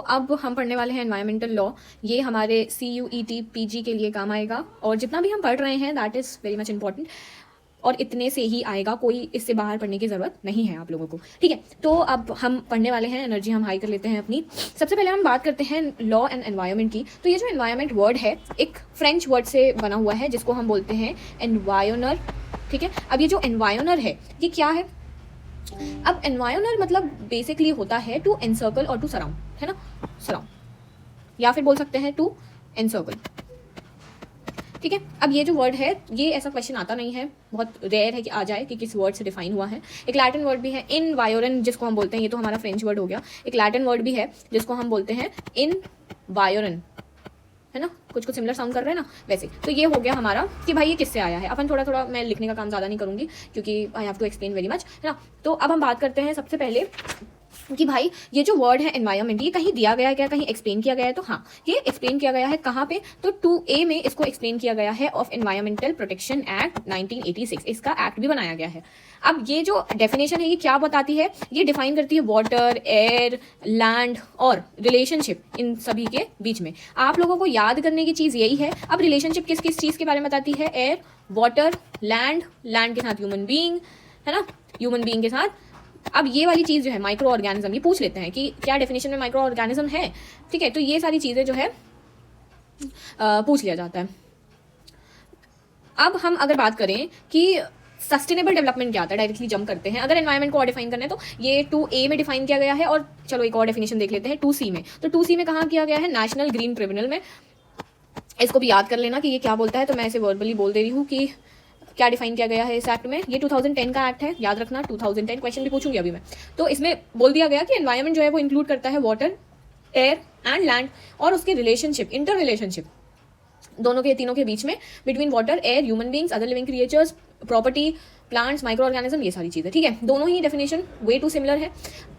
अब हम पढ़ने वाले हैं एनवायरमेंटल लॉ। ये हमारे CUET PG के लिए काम आएगा और जितना भी हम पढ़ रहे हैं that is very much important और इतने से ही आएगा, कोई इससे बाहर पढ़ने की ज़रूरत नहीं है आप लोगों को। ठीक है, तो अब हम पढ़ने वाले हैं, एनर्जी हम हाई कर लेते हैं अपनी। सबसे पहले हम बात करते हैं लॉ एंड एनवायरनमेंट की। तो ये जो एनवायरनमेंट वर्ड है एक फ्रेंच वर्ड से बना हुआ है जिसको हम बोलते हैं एनवायरनर। ठीक है, अब ये जो एनवायरनर है ये क्या है? अब एनवायरनर मतलब बेसिकली होता है टू एनसर्कल और टू सराउंड, है ना, सराउंड, या फिर बोल सकते हैं टू एनसर्कल। ठीक है, अब ये जो वर्ड है ये ऐसा क्वेश्चन आता नहीं है, बहुत रेयर है कि आ जाए कि किस वर्ड से डिफाइन हुआ है। एक लैटिन वर्ड भी है इनवायोरन जिसको हम बोलते हैं, ये तो हमारा फ्रेंच वर्ड हो गया। एक लैटिन वर्ड भी है जिसको हम बोलते हैं इनवायोरन, है ना, कुछ कुछ सिमिलर साउंड कर रहे हैं ना वैसे। तो ये हो गया हमारा कि भाई ये किससे आया है। अपन थोड़ा थोड़ा, मैं लिखने का काम ज़्यादा नहीं करूँगी क्योंकि I have to explain very much, है ना। तो अब हम बात करते हैं सबसे पहले कि भाई ये जो वर्ड है एनवायरनमेंट ये कहीं दिया गया है क्या, कहीं एक्सप्लेन किया गया है? तो हाँ, ये एक्सप्लेन किया गया है कहाँ पे? तो 2A में इसको एक्सप्लेन किया गया है ऑफ एनवायरमेंटल प्रोटेक्शन एक्ट 1986। इसका एक्ट भी बनाया गया है। अब ये जो डेफिनेशन है ये क्या बताती है? ये डिफाइन करती है वाटर, एयर, लैंड और रिलेशनशिप इन सभी के बीच में। आप लोगों को याद करने की चीज़ यही है। अब रिलेशनशिप किस किस चीज़ के बारे में बताती है? एयर, वाटर, लैंड, लैंड के साथ ह्यूमन बीइंग, है ना, ह्यूमन बीइंग के साथ। अब ये वाली चीज़ जो है माइक्रो ऑर्गेनिज्म, ये पूछ लेते हैं कि क्या डेफिनेशन में माइक्रो ऑर्गेनिज्म है। ठीक है, तो ये सारी चीज़ें जो है पूछ लिया जाता है। अब हम अगर बात करें कि सस्टेनेबल डेवलपमेंट क्या आता है, डायरेक्टली जंप करते हैं। अगर एनवायरनमेंट को और डिफाइन करना है तो ये 2A में डिफाइन किया गया है और चलो एक और डेफिनेशन देख लेते हैं 2C में। तो 2C में कहाँ किया गया है? नेशनल ग्रीन ट्रिब्यूनल में। इसको भी याद कर लेना कि ये क्या बोलता है, तो मैं इसे वर्बली बोल दे रही हूँ कि क्या डिफाइन किया गया है इस एक्ट में। ये 2010 का एक्ट है, याद रखना 2010। क्वेश्चन भी पूछूंगी अभी मैं। तो इसमें बोल दिया गया कि एनवायरनमेंट जो है वो इंक्लूड करता है वाटर, एयर एंड लैंड और उसके रिलेशनशिप, इंटर रिलेशनशिप दोनों के, तीनों के बीच में, between water, air, human beings, other living creatures, property, plants, micro organism, ये सारी चीज़ें। ठीक है, दोनों ही डेफिनेशन वे टू सिमिलर है।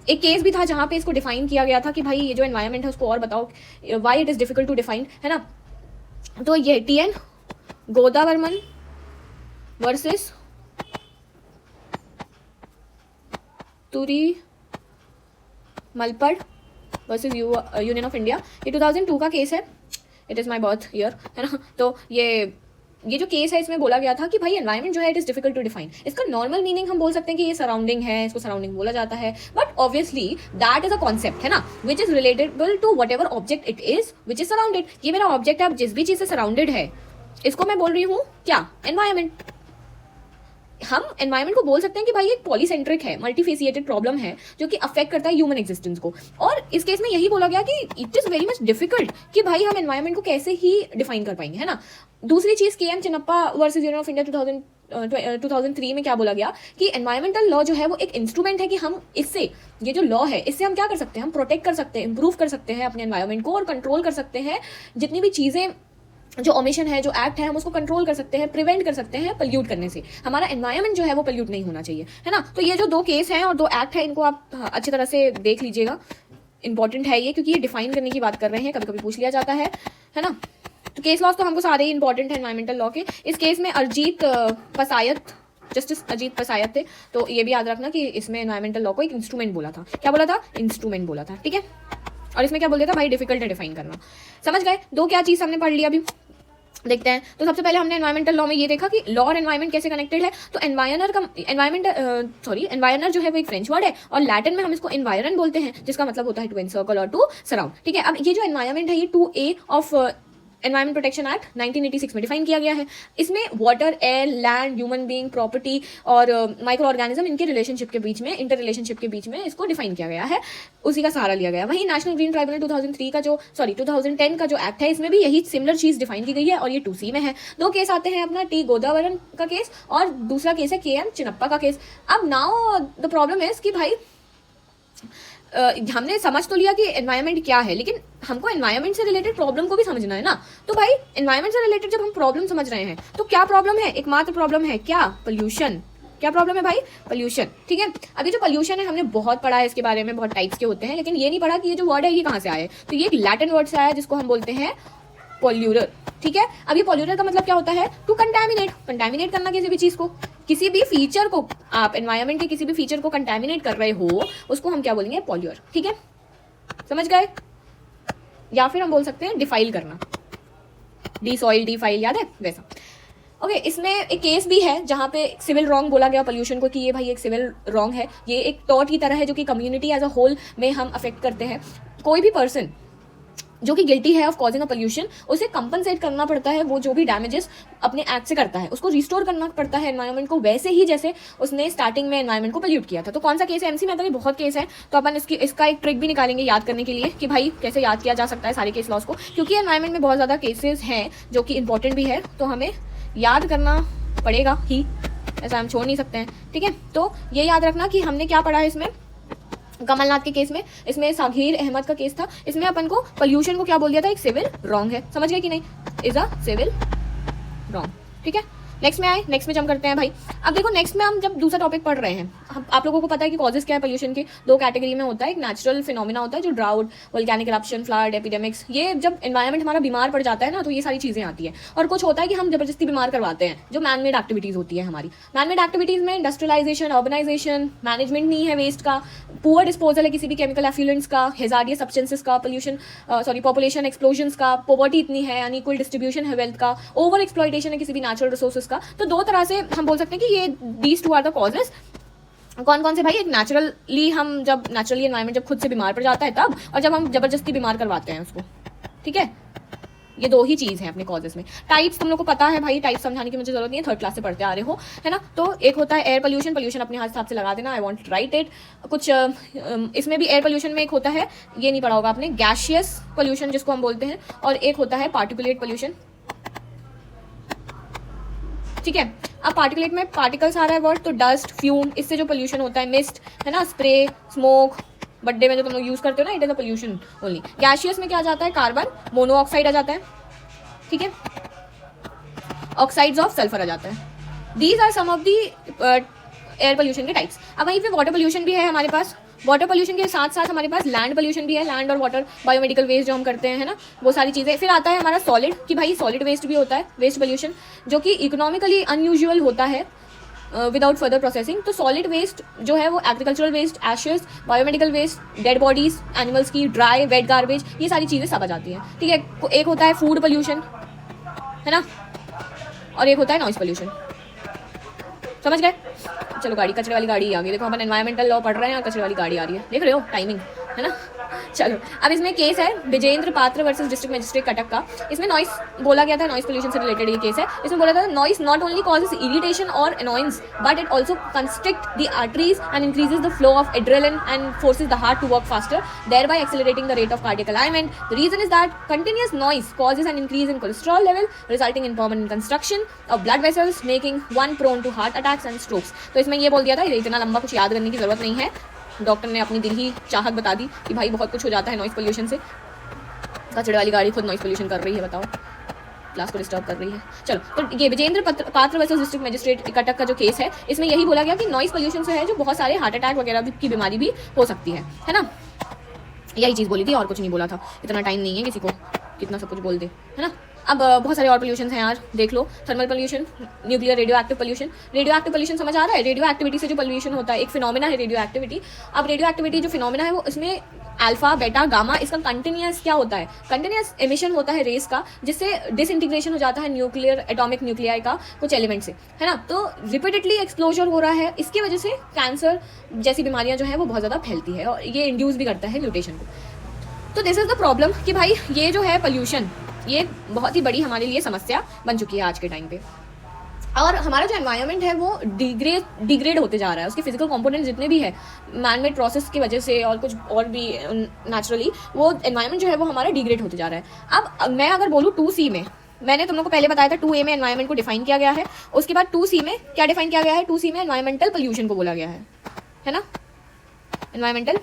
एक केस भी था जहाँ पे इसको डिफाइन किया गया था कि भाई ये जो एनवायरनमेंट है उसको और बताओ, why it is difficult to define, है ना। तो ये TN Godavarman versus Thirumulpad versus Union of India. ये 2002 का केस है, it is my birth year, है ना। तो ये जो केस है इसमें बोला गया था कि भाई एनवायरनमेंट जो है it is difficult to define. इसका नॉर्मल मीनिंग हम बोल सकते हैं कि ये सराउंडिंग है, इसको सराउंडिंग बोला जाता है, but obviously that is a concept, है ना, which is relatable to whatever object it is which is surrounded. ये मेरा ऑब्जेक्ट है, अब जिस भी चीज़ से सराउंडेड है इसको मैं बोल रही हूँ क्या? एनवायरनमेंट। हम एनवायरनमेंट को बोल सकते हैं कि भाई एक पॉलीसेंट्रिक है, मल्टीफेसिएटेड प्रॉब्लम है जो कि अफेक्ट करता है ह्यूमन एग्जिस्टेंस को। और इस केस में यही बोला गया कि it is very much difficult कि भाई हम एनवायरनमेंट को कैसे ही डिफाइन कर पाएंगे, है ना। दूसरी चीज़ KM Chinnappa versus Union of India 2003 में क्या बोला गया कि एनवायरमेंटल लॉ जो है वो एक इंस्ट्रूमेंट है कि हम इससे, ये जो लॉ है इससे हम क्या कर सकते हैं? हम प्रोटेक्ट कर सकते हैं, इंप्रूव कर सकते हैं अपने एनवायरनमेंट को और कंट्रोल कर सकते हैं जितनी भी चीज़ें, जो ओमिशन है, जो एक्ट है, हम उसको कंट्रोल कर सकते हैं, प्रिवेंट कर सकते हैं पल्यूट करने से। हमारा एनवायरनमेंट जो है वो पल्यूट नहीं होना चाहिए, है ना। तो ये जो दो केस हैं और दो एक्ट है इनको आप अच्छी तरह से देख लीजिएगा। इंपॉर्टेंट है ये क्योंकि ये डिफाइन करने की बात कर रहे हैं, कभी कभी पूछ लिया जाता है ना। तो केस लॉस तो हमको सारे ही इंपॉर्टेंट है एनवायरमेंटल लॉ के। इस केस में अरिजीत पसायत, जस्टिस अजीत पसायत थे। तो ये भी याद रखना कि इसमें एनवायरमेंटल लॉ को एक इंस्ट्रूमेंट बोला था। क्या बोला था? इंस्ट्रूमेंट बोला था। ठीक है, और इसमें क्या बोल दिया था? भाई डिफिकल्ट है डिफाइन करना। समझ गए? दो क्या चीज़ हमने पढ़ लिया, अभी देखते हैं। तो सबसे पहले हमने एनवायरमेंटल लॉ में ये देखा कि लॉ और एनवायरमेंट कैसे कनेक्टेड है। तो एनवायरनर जो है वो एक फ्रेंच वर्ड है और लैटिन में हम इसको एनवायरन बोलते हैं जिसका मतलब होता है टू एनसर्कल और टू सराउंड। ठीक है, अब ये जो एनवायरमेंट है ये 2A of environment protection act 1986 में डिफाइन किया गया है। इसमें water, air, land, human being, property और माइक्रो ऑर्गेनिज्म, इनके रिलेशनशिप के बीच में, इंटर रिलेशनशिप के बीच में इसको डिफाइन किया गया है, उसी का सहारा लिया गया। वहीं नेशनल ग्रीन ट्राइब्यूनल 2010 का जो एक्ट है इसमें भी यही सिमिलर चीज डिफाइन की गई है और ये 2C में है। दो केस आते हैं अपना, T गोदावरन का केस और दूसरा केस है KM चिन्नप्पा का केस। अब नाउ द प्रॉब्लम इज कि भाई हमने समझ तो लिया कि एनवायरनमेंट क्या है, लेकिन हमको एनवायरनमेंट से रिलेटेड प्रॉब्लम को भी समझना है ना। तो भाई एनवायरनमेंट से रिलेटेड जब हम प्रॉब्लम समझ रहे हैं तो क्या प्रॉब्लम है? एकमात्र प्रॉब्लम है क्या? पोल्यूशन। क्या प्रॉब्लम है भाई? पोल्यूशन। ठीक है, अभी जो पोल्यूशन है हमने बहुत पढ़ा है इसके बारे में, बहुत टाइप्स के होते हैं, लेकिन ये नहीं पढ़ा कि ये जो वर्ड है ये कहाँ से आया है। तो ये एक लैटिन वर्ड से आया जिसको हम बोलते हैं पोल्यूरर। ठीक है, अब ये पोल्यूरर का मतलब क्या होता है? टू कंटामिनेट, कंटामिनेट करना किसी भी चीज को, किसी भी फीचर को, आप एनवायरनमेंट के किसी भी फीचर को कंटामिनेट कर रहे हो उसको हम क्या बोलेंगे? पोल्यूर। ठीक है, समझ गए? या फिर हम बोल सकते हैं डिफाइल करना, डी सॉइल डिफाइल, याद है वैसा। ओके इसमें एक केस भी है जहाँ पे सिविल रॉन्ग बोला गया पोल्यूशन को कि ये भाई एक सिविल रॉन्ग है, ये एक टॉट की तरह है जो कि कम्युनिटी एज अ होल में हम अफेक्ट करते हैं। कोई भी पर्सन जो कि गिल्टी है ऑफ कॉजिंग अ पोल्यूशन, उसे कंपनसेट करना पड़ता है, वो जो भी डैमेजेस अपने एक्ट से करता है उसको रिस्टोर करना पड़ता है एनवायरनमेंट को, वैसे ही जैसे उसने स्टार्टिंग में एनवायरनमेंट को पोल्यूट किया था। तो कौन सा केस है एमसी में, बहुत केस है, तो अपन इसका एक ट्रिक भी निकालेंगे याद करने के लिए कि भाई कैसे याद किया जा सकता है सारे केस लॉस को, क्योंकि एनवायरनमेंट में बहुत ज़्यादा केसेस हैं जो कि इंपॉर्टेंट भी है, तो हमें याद करना पड़ेगा ही, ऐसा हम छोड़ नहीं सकते हैं। ठीक है, तो ये याद रखना कि हमने क्या पढ़ा है इसमें, कमलनाथ के केस में, इसमें सागीर अहमद का केस था, इसमें अपन को पोल्यूशन को क्या बोल दिया था, एक सिविल रॉन्ग है, समझ गए कि नहीं, इज अ सिविल रॉन्ग। ठीक है, नेक्स्ट में आए, नेक्स्ट में जम करते हैं भाई। अब देखो नेक्स्ट में हम जब दूसरा टॉपिक पढ़ रहे हैं, आप लोगों को पता है कि कॉजेज क्या है पोल्यूशन के, दो कैटेगरी में होता है, एक नेचुरल फिनोमिना होता है जो drought, volcanic eruption, flood, epidemics, ये जब एनवायरनमेंट हमारा बीमार पड़ जाता है ना तो ये सारी चीजें आती है। और कुछ होता है कि हम जबरदस्ती बीमार करवाते हैं, जो मैन मेड एक्टिविटीज होती है हमारी। मैन मेड एक्टिविटीज में इंडस्ट्रियलाइजेशन, अर्बनाइजेशन, मैनेजमेंट नहीं है वेस्ट का, पुअर डिस्पोजल है किसी भी केमिकल एफ्लुएंट्स का, हेजार्डियस सब्सटेंसेस का, पोल्यूशन पॉपुलेशन एक्सप्लोजन्स का, पॉवर्टी इतनी है, अनइक्वल डिस्ट्रीब्यूशन है वेल्थ का, ओवर एक्सप्लॉयटेशन है किसी भी नेचुरल रिसोर्सेज का। तो दो तरह से हम बोल सकते हैं कि ये these two are the causes. कौन कौन से भाई, एक नेचुरली हम जब नेचुरली एनवायरनमेंट जब खुद से बीमार पड़ जाता है तब, और जब हम जबरदस्ती बीमार करवाते हैं उसको। ठीक है, ये दो ही चीज है अपने कॉजेस में। टाइप्स तुम लोग को पता है भाई, टाइप समझाने की मुझे जरूरत नहीं है, थर्ड क्लास से पढ़ते आ रहे हो, है ना। तो एक होता है एयर पोल्यूशन, पोल्यूशन अपने हिसाब से लगा देना, आई वांट राइट इट कुछ। इसमें भी एयर पोल्यूशन में एक होता है, ये नहीं पढ़ा होगा आपने, गैशियस पोल्यूशन जिसको हम बोलते हैं, और एक होता है पार्टिकुलेट पोल्यूशन। ठीक है, अब पार्टिकुलेट में पार्टिकल्स आ रहा है वर्ड, तो डस्ट, फ्यूम, इससे जो पोल्यूशन होता है, मिस्ट है ना, स्प्रे, स्मोक, बर्थडे में जो तुम लोग यूज करते हो ना, it is a pollution only. Gaseous में क्या आ जाता है, कार्बन मोनोऑक्साइड आ जाता है, ठीक है, ऑक्साइड्स ऑफ सल्फर आ जाता है। These are some of the air pollution के टाइप्स। अब वहीं पे वाटर पोल्यूशन भी है हमारे पास, वाटर पोल्यूशन के साथ साथ हमारे पास लैंड पोल्यूशन भी है, लैंड और वाटर बायोमेडिकल वेस्ट जो हम करते हैं, है ना, वो सारी चीज़ें। फिर आता है हमारा सॉलिड, कि भाई सॉलिड वेस्ट भी होता है, वेस्ट पोल्यूशन, जो कि इकोनॉमिकली अनयूजुअल होता है विदाउट फर्दर प्रोसेसिंग। तो सॉलिड वेस्ट जो है वो agricultural waste, ashes, biomedical waste, dead bodies, animals की, ड्राई वेट गार्बेज, ये सारी चीज़ें सब आ जाती हैं। ठीक है, एक होता है फूड पोल्यूशन, है ना, और एक होता है नॉइस पोल्यूशन, समझ गए। चलो गाड़ी, कचरे वाली गाड़ी आ गई, देखो अपन एनवायरमेंटल लॉ पढ़ रहे हैं और कचरे वाली गाड़ी आ रही है, देख रहे हो टाइमिंग, है ना। चलो अब इसमें केस है विजेंद्र पात्र वर्सेस डिस्ट्रिक्ट मजिस्ट्रेट कटक का। इसमें नॉइस बोला गया था, नॉइस पोल्यूशन से रिलेटेड ये केस है। इसमें बोला था noise not only causes irritation और annoyance but it also constrict the arteries and increases the flow of adrenaline and forces the heart to work faster, thereby accelerating the rate of cardiac alignment. The reason is that continuous noise causes an increase in cholesterol level, resulting in permanent construction of blood vessels, making one prone to heart attacks and strokes. तो इसमें ये बोल दिया था, इतना लंबा कुछ याद करने की जरूरत नहीं है, डॉक्टर ने अपनी दिल ही चाहत बता दी कि भाई बहुत कुछ हो जाता है नॉइस पोल्यूशन से। कचड़े वाली गाड़ी खुद नॉइस पोल्यूशन कर रही है, बताओ, क्लास को डिस्टर्ब कर रही है। चलो, तो ये विजेंद्र पात्र वर्सेस डिस्ट्रिक्ट मजिस्ट्रेट कटक का जो केस है, इसमें यही बोला गया कि नॉइस पोल्यूशन से है जो बहुत सारे हार्ट अटैक वगैरह की बीमारी भी हो सकती है ना। यही चीज़ बोली थी और कुछ नहीं बोला था, इतना टाइम नहीं है किसी को कितना सब कुछ बोल दे, है ना। अब बहुत सारे और पोल्यूशन हैं यार, देख लो, thermal pollution, nuclear radio active pollution. Radio active pollution समझ आ रहा है, रेडियो एक्टिविटी से जो पोल्यूशन होता है, एक फिनोमिना है रेडियो एक्टिविटी। अब रेडियो एक्टिविटी जो फिनोमिना है वो इसमें अल्फा, बेटा, गामा, इसका कंटिन्यूस क्या होता है, कंटिन्यूस एमिशन होता है रेस का, जिससे डिसइंटीग्रेशन हो जाता है न्यूक्लियर एटॉमिक न्यूक्लियाई का कुछ एलिमेंट से, है ना। तो रिपीटेडली एक्सप्लोजर हो रहा है, इसकी वजह से कैंसर जैसी बीमारियां जो है वो बहुत ज़्यादा फैलती है और ये इंड्यूस भी करता है म्यूटेशन को। तो दिस इज द प्रॉब्लम कि भाई ये जो है पोल्यूशन, ये बहुत ही बड़ी हमारे लिए समस्या बन चुकी है आज के टाइम पे। और हमारा जो एनवायरनमेंट है वो डिग्रेड होते जा रहा है, उसके फिजिकल कंपोनेंट जितने भी है मैन मेड प्रोसेस की वजह से और कुछ और भी नेचुरली, वो एनवायरनमेंट जो है वो हमारा डिग्रेड होते जा रहा है। अब मैं अगर बोलूँ 2C में, मैंने तुम लोग को पहले बताया था 2A में एनवायरनमेंट को डिफाइन किया गया है, उसके बाद 2C में क्या डिफाइन किया गया है, 2C में एनवायरमेंटल पोल्यूशन को बोला गया है ना, एनवायरमेंटल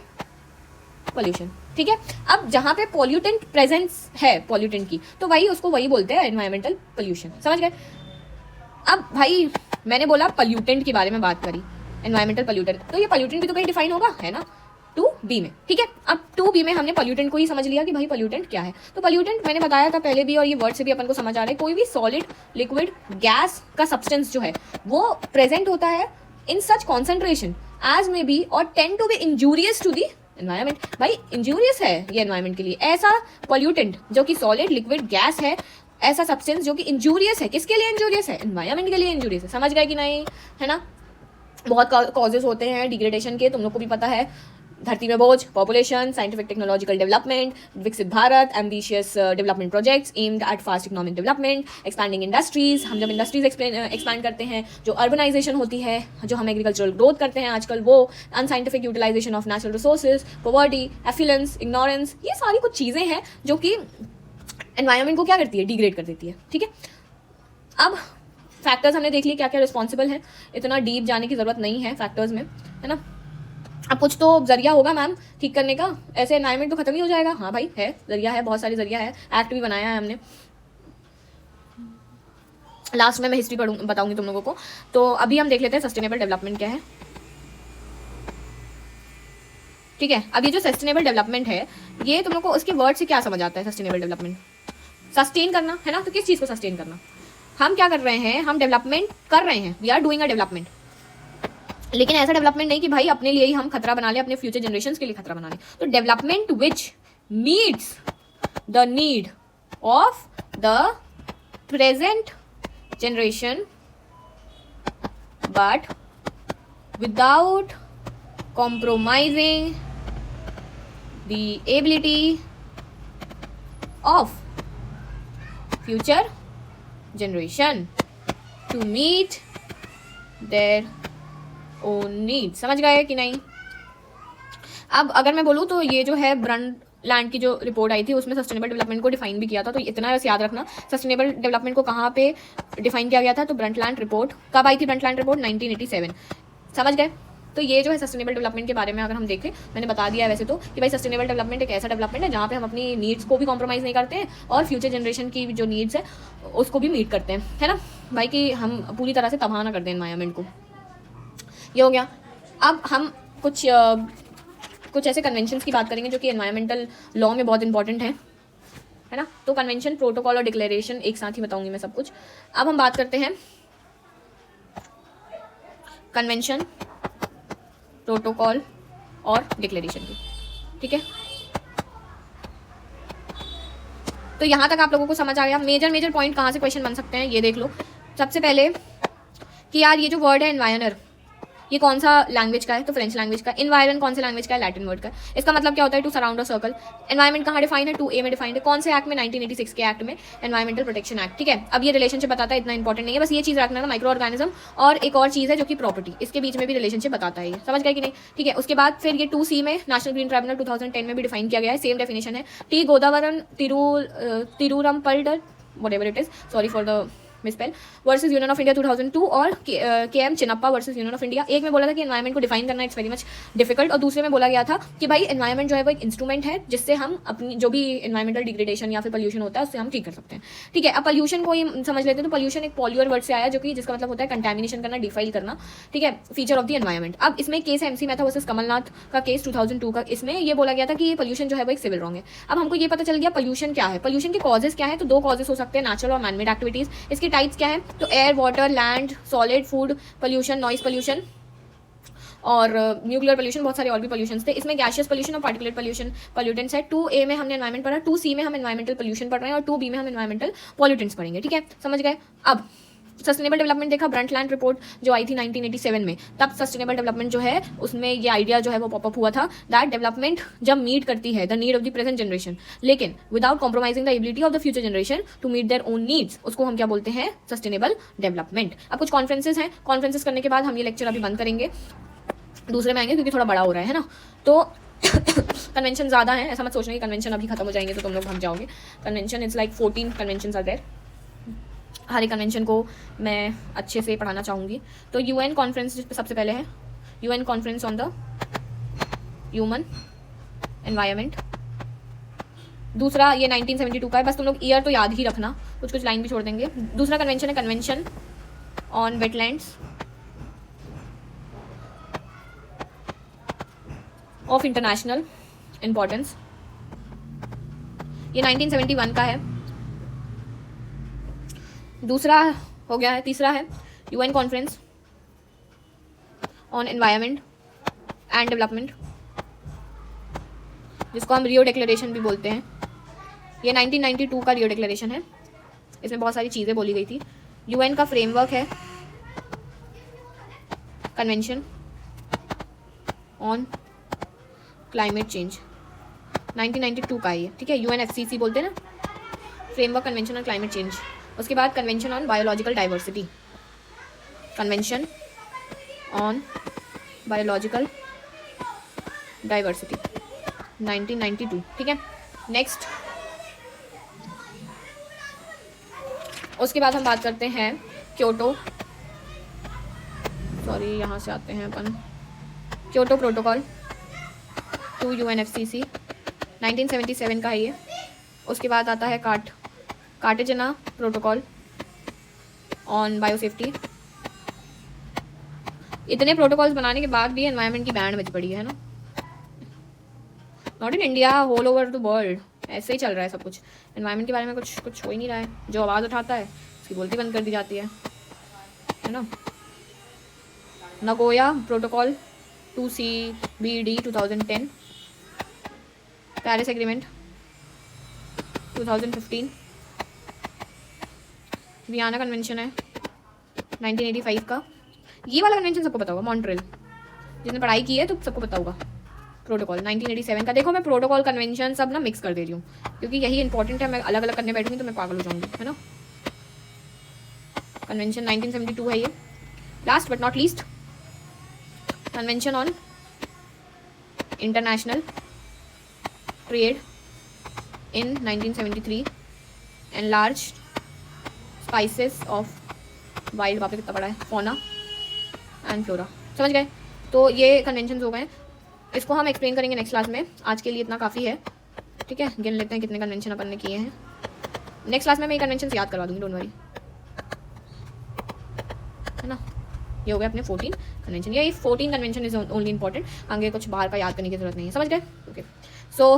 पोल्यूशन। ठीक है, अब जहाँ पे पॉल्यूटेंट प्रेजेंस है पॉल्यूटेंट की, तो वही उसको वही बोलते हैं एनवायरमेंटल पोल्यूशन, समझ गए। अब भाई मैंने बोला पोल्यूटेंट के बारे में बात करी, एनवायरमेंटल पोल्यूटेंट, तो ये पोल्यूटेंट भी तो कहीं डिफाइन होगा, है ना, 2B में। ठीक है, अब 2B में हमने पोल्यूटेंट को ही समझ लिया कि भाई पोल्यूटेंट क्या है। तो पोल्यूटेंट मैंने बताया था पहले भी और ये वर्ड से भी अपन को समझ आ रहा है, कोई भी सॉलिड, लिक्विड, गैस का सब्सटेंस जो है वो प्रेजेंट होता है इन सच concentration as may be or tend to be injurious to the environment भाई इंजूरियस है ये एनवायरमेंट के लिए। ऐसा पॉल्यूटेंट जो कि सॉलिड लिक्विड गैस है, ऐसा सब्सटेंस जो कि इंजूरियस है, किसके लिए इंजूरियस है? एनवायरमेंट के लिए इंजूरियस है। समझ गए कि नहीं? है ना। बहुत कॉजेज होते हैं डिग्रेडेशन के, तुम लोग को भी पता है। धरती में बोझ, पॉपुलेशन, साइंटिफिक टेक्नोलॉजिकल डेवलपमेंट, विकसित Bharat, ambitious development projects aimed at fast economic development, expanding industries, हम जब इंडस्ट्रीज एक्सपैंड करते हैं, जो अर्बनाइजेशन होती है, जो हम एग्रीकल्चरल ग्रोथ करते हैं आजकल, वो unscientific utilisation of natural resources, poverty, affluence, ignorance, ये सारी कुछ चीज़ें हैं जो कि एनवायरनमेंट को क्या करती है? डिग्रेड कर देती है। ठीक है, अब फैक्टर्स हमने देख लिए क्या क्या रिस्पॉन्सिबल है, इतना डीप जाने की जरूरत नहीं है फैक्टर्स में, है ना। अब कुछ तो जरिया होगा मैम ठीक करने का, ऐसे एनवायरनमेंट तो खत्म ही हो जाएगा। हाँ भाई है, जरिया है, बहुत सारे जरिया है, एक्ट भी बनाया है हमने। लास्ट में मैं हिस्ट्री बताऊंगी तुम लोगों को। तो अभी हम देख लेते हैं सस्टेनेबल डेवलपमेंट क्या है। ठीक है, अब ये जो सस्टेनेबल डेवलपमेंट है, ये तुम लोग को उसके वर्ड से क्या समझ आता है? सस्टेनेबल डेवलपमेंट सस्टेन करना है ना। तो किस चीज़ को सस्टेन करना? हम क्या कर रहे हैं? हम डेवलपमेंट कर रहे हैं, we are doing a development, लेकिन ऐसा डेवलपमेंट नहीं कि भाई अपने लिए ही हम खतरा बना लें, अपने फ्यूचर जनरेशन के लिए खतरा बना लें। तो development which meets the need of the present generation but without compromising the ability of future generation to meet their own need. समझ गए कि नहीं? अब अगर मैं बोलूँ तो ये जो है ब्रंटलैंड की जो रिपोर्ट आई थी, उसमें सस्टेनेबल डेवलपमेंट को डिफाइन भी किया था। तो इतना बस याद रखना, सस्टेनेबल डेवलपमेंट को कहाँ पे डिफाइन किया गया था। तो ब्रंटलैंड रिपोर्ट कब आई थी? Brundtland report 1987। समझ गए? तो ये जो है सस्टेनेबल डेवलपमेंट के बारे में अगर हम देखें, मैंने बता दिया है वैसे तो कि भाई सस्टेनेबल डेवलपमेंट एक ऐसा डेवलपमेंट है जहाँ पे हम अपनी नीड्स को भी कॉम्प्रोमाइज़ नहीं करते हैं और फ्यूचर जनरेशन की जो नीड्स है उसको भी मीट करते हैं, है ना भाई, कि हम पूरी तरह से तबाह ना कर दें एनवायरनमेंट को। ये हो गया। अब हम कुछ ऐसे कन्वेंशंस की बात करेंगे जो कि एनवायरमेंटल लॉ में बहुत इंपॉर्टेंट है ना। तो कन्वेंशन, प्रोटोकॉल और डिक्लेरेशन एक साथ ही बताऊंगी मैं सब कुछ। अब हम बात करते हैं कन्वेंशन, प्रोटोकॉल और डिक्लेरेशन की। ठीक है, तो यहां तक आप लोगों को समझ आ गया। मेजर पॉइंट कहाँ से क्वेश्चन बन सकते हैं ये देख लो। सबसे पहले कि यार ये जो वर्ड है एनवायरनर, ये कौन सा लैंग्वेज का है? तो फ्रेंच लैंग्वेज का। इन्वायरन कौन से लैंग्वेज का है? लैटिन वर्ड का। इसका मतलब क्या होता है? To surround a circle. Environment कहाँ डिफाइन है? 2A में डिफाइंड है। कौन से एक्ट में? 1986 के एक्ट में, एनवायरमेंटल प्रोटेक्शन एक्ट। ठीक है, अब ये रिलेशनशिप बताता है, इतना इंपॉर्टेंट नहीं है, बस ये चीज़ रखना ना, माइक्रो ऑर्गेनिज्म और एक और चीज़ है जो कि प्रॉपर्टी, इसके बीच में भी रिलेशनशिप बताता है ये। समझ गए कि नहीं? ठीक है, उसके बाद फिर ये 2C में नेशनल ग्रीन ट्राइब्यूनल 2010 में भी डिफाइन किया गया है, सेम डेफिनेशन है। T Godavarman Thirumulpad whatever it is, sorry for the misspell, versus Union of India 2002 और KM Chinnappa versus Union of India. एक में बोला था कि एनवायरमेंट को डिफाइन करना इट्स वेरी मच डिफिकल्ट, और दूसरे में बोला गया था कि भाई एनवायरमेंट जो है वो एक इंस्ट्रूमेंट है जिससे हम अपनी जो भी एनवायरमेंटल डिग्रेडेशन या फिर पोल्यूशन होता है उससे हम ठीक कर सकते हैं। ठीक है, अब पोल्यूशन को ही समझ लेते हैं। तो पोल्यूशन एक पॉल्यूअर वर्ड से आया जो कि जिसका मतलब होता है कंटेमिनेशन करना, डिफाइल करना। ठीक है, फीचर ऑफ द एनवायरमेंट। अब इसमें केस है MC मेहता वर्सेस कमलनाथ का केस 2002 का। इसमें ये बोला गया था कि ये पोल्यूशन जो है वो एक सिविल रॉन्ग है। अब हमको ये पता चल गया पोल्यूशन क्या है, पोल्यूशन के कॉजेज क्या है। तो 2 कॉजेज हो सकते हैं, नेचुरल और मैनमेड एक्टिविटीज। इसके टाइप्स क्या है? तो air, water, land, solid, food pollution, noise pollution और न्यूक्लियर पोल्यूशन, बहुत सारे और भी पोल्यूशन थे। इसमें गैशियस पोल्यूशन और पार्टिकुलेट पोल्यूशन पोल्यूटेंट्स है। 2A में हमने एनवायरमेंट पढ़ा, 2C में हम एनवायरमेंटल पोल्यूशन पढ़ रहे हैं और 2B में हम एनवायरमेंटल पोल्यूटेंट्स पढ़ेंगे। ठीक है, समझ गए? अब सस्टेनेबल डेवलपमेंट देखा, ब्रंटलैंड रिपोर्ट जो आई थी 1987 में, तब सस्टेनेबल डेवलपमेंट जो है उसमें ये आइडिया जो है वो पॉपअप हुआ था दैट डेवलपमेंट जब मीट करती है the need of the present generation, लेकिन without compromising the ability of the future generation to meet their own needs, उसको हम क्या बोलते हैं? Sustainable development. अब कुछ कॉन्फ्रेंसेस हैं, कॉन्फ्रेंसेस करने के बाद हम ये लेक्चर अभी बंद करेंगे, दूसरे में आएंगे क्योंकि थोड़ा बड़ा हो रहा है ना। तो कन्वेंशन ज़्यादा है, ऐसा मत सोचना कि कन्वेंशन अभी खत्म हो जाएंगे तो तुम लोग भाग जाओगे। Convention it's like 14 convention are there. हर एक कन्वेंशन को मैं अच्छे से पढ़ाना चाहूँगी। तो UN कॉन्फ्रेंस सबसे पहले है, UN conference on the human environment. दूसरा ये 1972 का है, बस तुम लोग ईयर तो याद ही रखना, कुछ कुछ लाइन भी छोड़ देंगे। दूसरा कन्वेंशन है convention on wetlands of international importance, ये 1971 का है। दूसरा हो गया है, तीसरा है UN conference on environment and development जिसको हम रियो डिक्लेरेशन भी बोलते हैं। ये 1992 का रियो डिक्लेरेशन है। इसमें बहुत सारी चीज़ें बोली गई थी। यूएन का फ्रेमवर्क है कन्वेंशन ऑन क्लाइमेट चेंज, 1992 का ही है, ठीक है। यूएनएफसीसी बोलते हैं ना, framework convention on climate change. उसके बाद convention on biological diversity, convention on biological diversity 1992, ठीक है। नेक्स्ट, उसके बाद हम बात करते हैं क्योटो, सॉरी यहाँ से आते हैं अपन, क्योटो प्रोटोकॉल टू यूएनएफसीसी 1977 का है ये। उसके बाद आता है कार्टेजना प्रोटोकॉल ऑन बायोसेफ्टी। इतने प्रोटोकॉल्स बनाने के बाद भी एनवायरनमेंट की बैंड बज पड़ी है ना, not in India, whole over the world ऐसे ही चल रहा है सब कुछ। एनवायरनमेंट के बारे में कुछ हो ही नहीं रहा है। जो आवाज़ उठाता है उसकी बोलती बंद कर दी जाती है ना। Nagoya protocol 2CBD 2010, Paris agreement 2015, Vienna convention है 1985 का। ये वाला कन्वेंशन सबको पता होगा, मॉन्ट्रियल, जिसने पढ़ाई की है तो सबको पता होगा। प्रोटोकॉल 1987 का। देखो मैं प्रोटोकॉल कन्वेंशन सब ना मिक्स कर दे रही हूँ क्योंकि यही इंपॉर्टेंट है। मैं अलग अलग करने बैठूंगी तो मैं पागल हो जाऊंगी, है ना। कन्वेंशन 1972 है ये। Last but not least, convention on international trade in 1973, enlarge spices of wild, वहाँ पे कितना पड़ा है, फौना एंड फ्लोरा, समझ गए। तो ये कन्वेंशन हो गए, इसको हम एक्सप्लेन करेंगे नेक्स्ट क्लास में। आज के लिए इतना काफ़ी है, ठीक है। गिन लेते हैं कितने कन्वेंशन अपन ने किए हैं। नेक्स्ट क्लास में मैं ये कन्वेंशन याद करवा दूंगी, डोंट वरी, है ना। ये हो गए अपने 14 कन्वेंशन। ये 14 कन्वेंशन इज ओनली इंपॉर्टेंट, आगे कुछ बाहर का याद करने की जरूरत नहीं है, समझ गए। ओके, सो